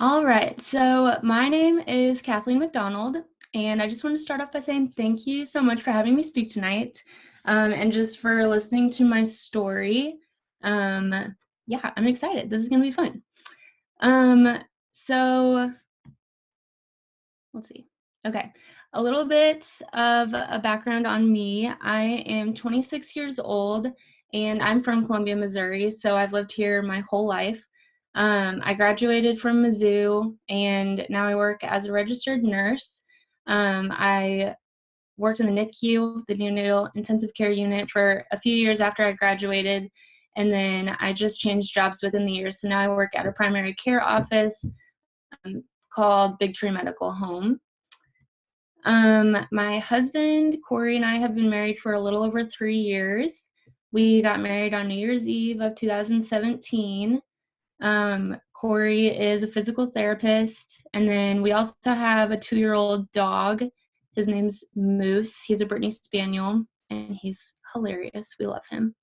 All right, so my name is Kathleen McDonald, and I just want to start off by saying thank you so much for having me speak tonight, and just for listening to my story. Um, yeah, I'm excited. This is going to be fun. So let's see. Okay, a little bit of a background on me. I am 26 years old, and I'm from Columbia, Missouri, so I've lived here my whole life. I graduated from Mizzou, and now I work as a registered nurse. I worked in the NICU, the neonatal intensive care unit, for a few years after I graduated, and then I just changed jobs within the year. So now I work at a primary care office called Big Tree Medical Home. My husband, Corey, and I have been married for a little over 3 years. We got married on New Year's Eve of 2017. Corey is a physical therapist, and then we also have a 2-year-old dog. His name's Moose. He's a Brittany Spaniel, and he's hilarious. We love him.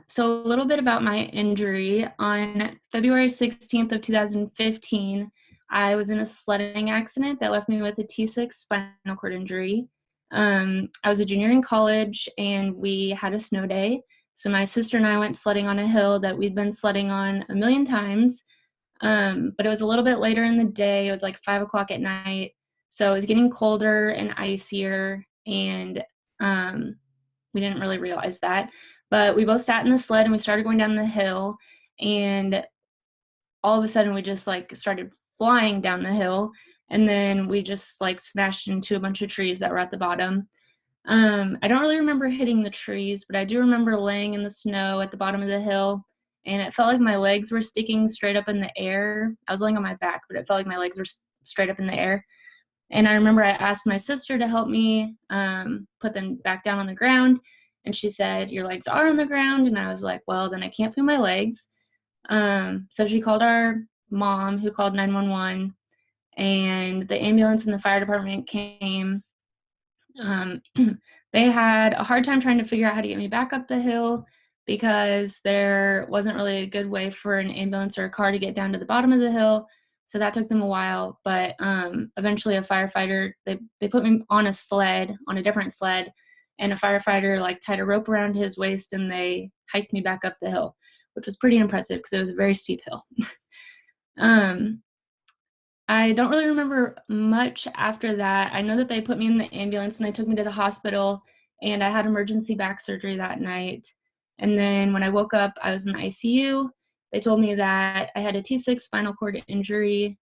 So a little bit about my injury. On February 16th of 2015, I was in a sledding accident that left me with a T6 spinal cord injury. I was a junior in college, and we had a snow day. So my sister and I went sledding on a hill that we'd been sledding on a million times. But it was a little bit later in the day. It was like 5 o'clock at night. So it was getting colder and icier, and we didn't really realize that. But we both sat in the sled and we started going down the hill, and all of a sudden we just like started flying down the hill, and then we just like smashed into a bunch of trees that were at the bottom. I don't really remember hitting the trees, but I do remember laying in the snow at the bottom of the hill, and it felt like my legs were sticking straight up in the air. I was laying on my back, but it felt like my legs were straight up in the air. And I remember I asked my sister to help me put them back down on the ground. And she said, "Your legs are on the ground." And I was like, well, then I can't feel my legs. So she called our mom, who called 911. And the ambulance and the fire department came. They had a hard time trying to figure out how to get me back up the hill, because there wasn't really a good way for an ambulance or a car to get down to the bottom of the hill. So that took them a while, but eventually a firefighter, they put me on a sled, on a different sled, and a firefighter like tied a rope around his waist, and they hiked me back up the hill, which was pretty impressive because it was a very steep hill. I don't really remember much after that. I know that they put me in the ambulance and they took me to the hospital, and I had emergency back surgery that night. And then when I woke up, I was in the ICU. They told me that I had a T6 spinal cord injury,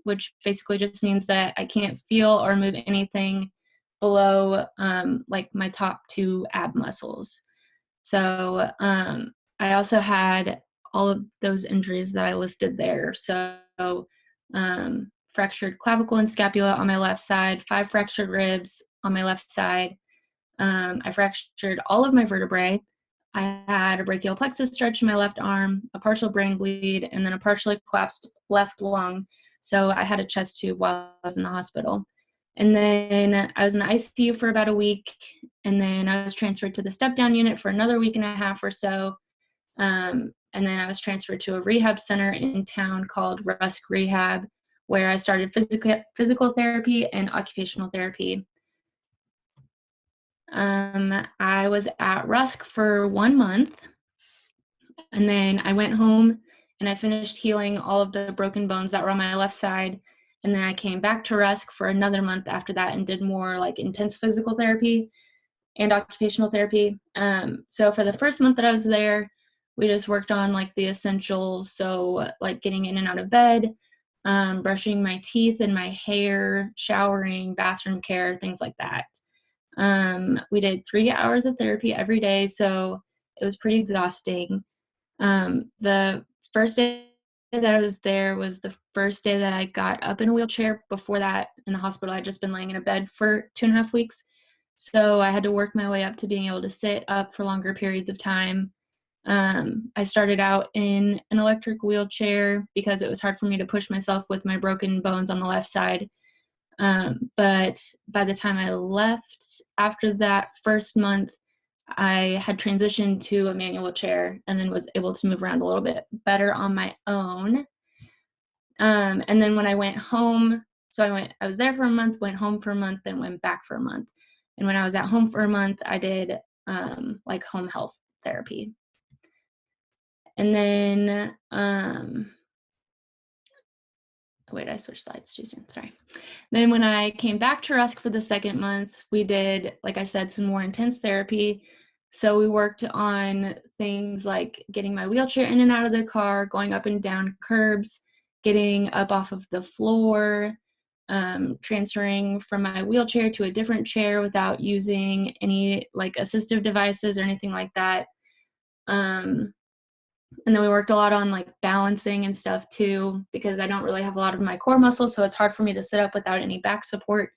which basically just means that I can't feel or move anything below like my top 2 ab muscles. So I also had all of those injuries that I listed there. So fractured clavicle and scapula on my left side, 5 fractured ribs on my left side. I fractured all of my vertebrae. I had a brachial plexus stretch in my left arm, a partial brain bleed, and then a partially collapsed left lung. So I had a chest tube while I was in the hospital. And then I was in the ICU for about a week, and then I was transferred to the step-down unit for another week and a half or so. And then I was transferred to a rehab center in town called Rusk Rehab, where I started physical therapy and occupational therapy. I was at Rusk for 1 month, and then I went home and I finished healing all of the broken bones that were on my left side. And then I came back to Rusk for another month after that and did more like intense physical therapy and occupational therapy. So for the first month that I was there, we just worked on like the essentials. So like getting in and out of bed, brushing my teeth and my hair, showering, bathroom care, things like that. We did 3 hours of therapy every day, so it was pretty exhausting. The first day that I was there was the first day that I got up in a wheelchair. Before that, in the hospital, I'd just been laying in a bed for 2.5 weeks. So I had to work my way up to being able to sit up for longer periods of time. I started out in an electric wheelchair because it was hard for me to push myself with my broken bones on the left side. But by the time I left, after that first month, I had transitioned to a manual chair and then was able to move around a little bit better on my own. And then when I went home, so I was there for a month, went home for a month, then went back for a month. And when I was at home for a month, I did like home health therapy. And then, wait, I switched slides too soon, sorry. Then when I came back to Rusk for the second month, we did, like I said, some more intense therapy. So we worked on things like getting my wheelchair in and out of the car, going up and down curbs, getting up off of the floor, transferring from my wheelchair to a different chair without using any like assistive devices or anything like that. And then we worked a lot on like balancing and stuff too, because I don't really have a lot of my core muscles, so it's hard for me to sit up without any back support.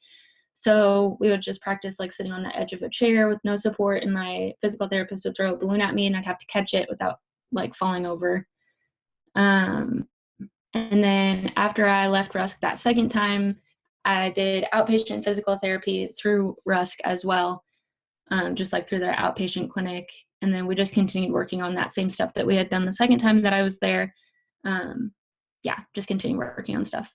So we would just practice like sitting on the edge of a chair with no support, and my physical therapist would throw a balloon at me and I'd have to catch it without like falling over. And then after I left Rusk that second time, I did outpatient physical therapy through Rusk as well, just like through their outpatient clinic. And then we just continued working on that same stuff that we had done the second time that I was there. Yeah, just continue working on stuff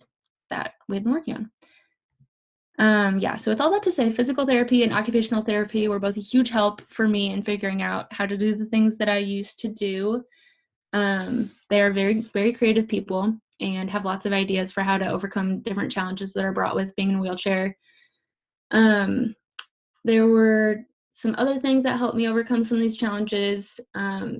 that we had been working on. Yeah, so with all that to say, physical therapy and occupational therapy were both a huge help for me in figuring out how to do the things that I used to do. They are very, very creative people and have lots of ideas for how to overcome different challenges that are brought with being in a wheelchair. There were some other things that helped me overcome some of these challenges.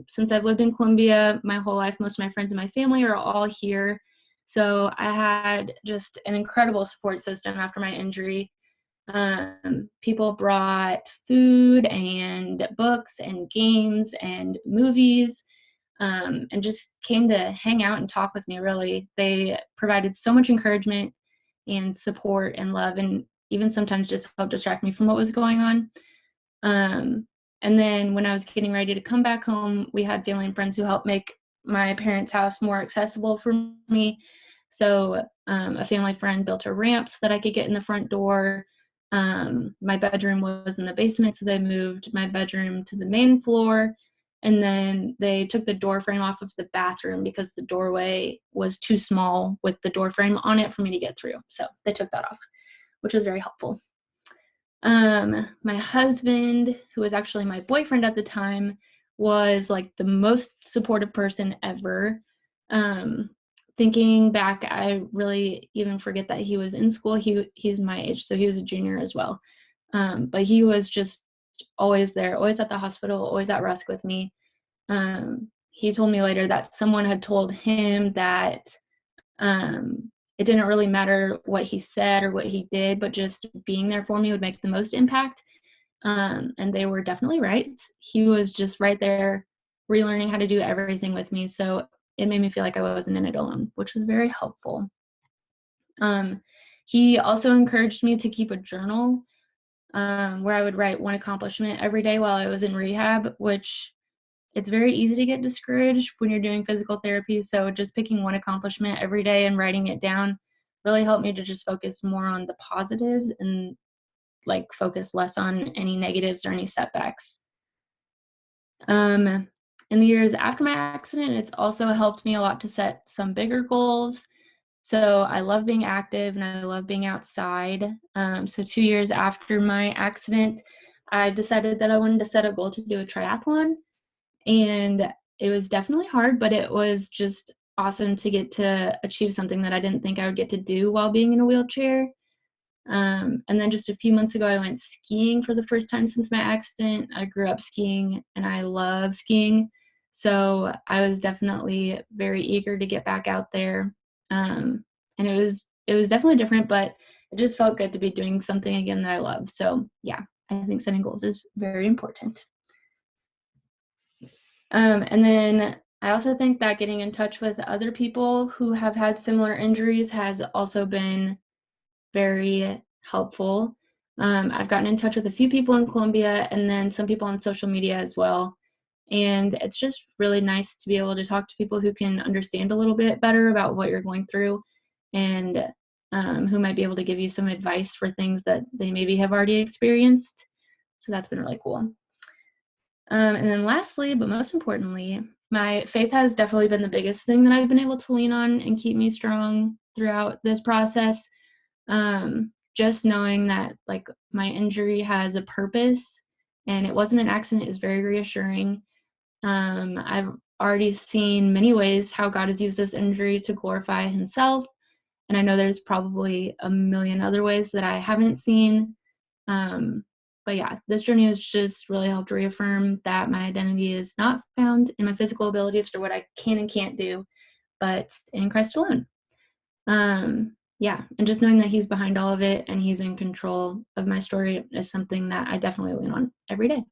Since I've lived in Columbia my whole life, most of my friends and my family are all here. So I had just an incredible support system after my injury. People brought food and books and games and movies, and just came to hang out and talk with me, really. They provided so much encouragement and support and love, and even sometimes just helped distract me from what was going on. And then when I was getting ready to come back home, we had family and friends who helped make my parents' house more accessible for me. So a family friend built a ramp so that I could get in the front door. My bedroom was in the basement, so they moved my bedroom to the main floor. And then they took the door frame off of the bathroom because the doorway was too small with the door frame on it for me to get through. So they took that off, which was very helpful. My husband, who was actually my boyfriend at the time, was like the most supportive person ever. Thinking back, I really even forget that he was in school. He's my age, so he was a junior as well. But he was just always there, always at the hospital, always at Rusk with me. He told me later that someone had told him that it didn't really matter what he said or what he did, but just being there for me would make the most impact. And they were definitely right. He was just right there relearning how to do everything with me. So it made me feel like I wasn't in it alone, which was very helpful. He also encouraged me to keep a journal where I would write one accomplishment every day while I was in rehab, which it's very easy to get discouraged when you're doing physical therapy. So just picking one accomplishment every day and writing it down really helped me to just focus more on the positives and like focus less on any negatives or any setbacks. In the years after my accident, it's also helped me a lot to set some bigger goals. So I love being active and I love being outside. So 2 years after my accident, I decided that I wanted to set a goal to do a triathlon. And it was definitely hard, but it was just awesome to get to achieve something that I didn't think I would get to do while being in a wheelchair. And then just a few months ago, I went skiing for the first time since my accident. I grew up skiing and I love skiing. So I was definitely very eager to get back out there. And it was definitely different, but it just felt good to be doing something again that I love. So yeah, I think setting goals is very important. And then I also think that getting in touch with other people who have had similar injuries has also been very helpful. I've gotten in touch with a few people in Columbia and then some people on social media as well. And it's just really nice to be able to talk to people who can understand a little bit better about what you're going through and who might be able to give you some advice for things that they maybe have already experienced. So that's been really cool. And then lastly, but most importantly, My faith has definitely been the biggest thing that I've been able to lean on and keep me strong throughout this process. Just knowing that like my injury has a purpose and it wasn't an accident is very reassuring. I've already seen many ways how God has used this injury to glorify himself. And I know there's probably a million other ways that I haven't seen. But yeah, this journey has just really helped reaffirm that my identity is not found in my physical abilities for what I can and can't do, but in Christ alone. Yeah, and just knowing that he's behind all of it and he's in control of my story is something that I definitely lean on every day.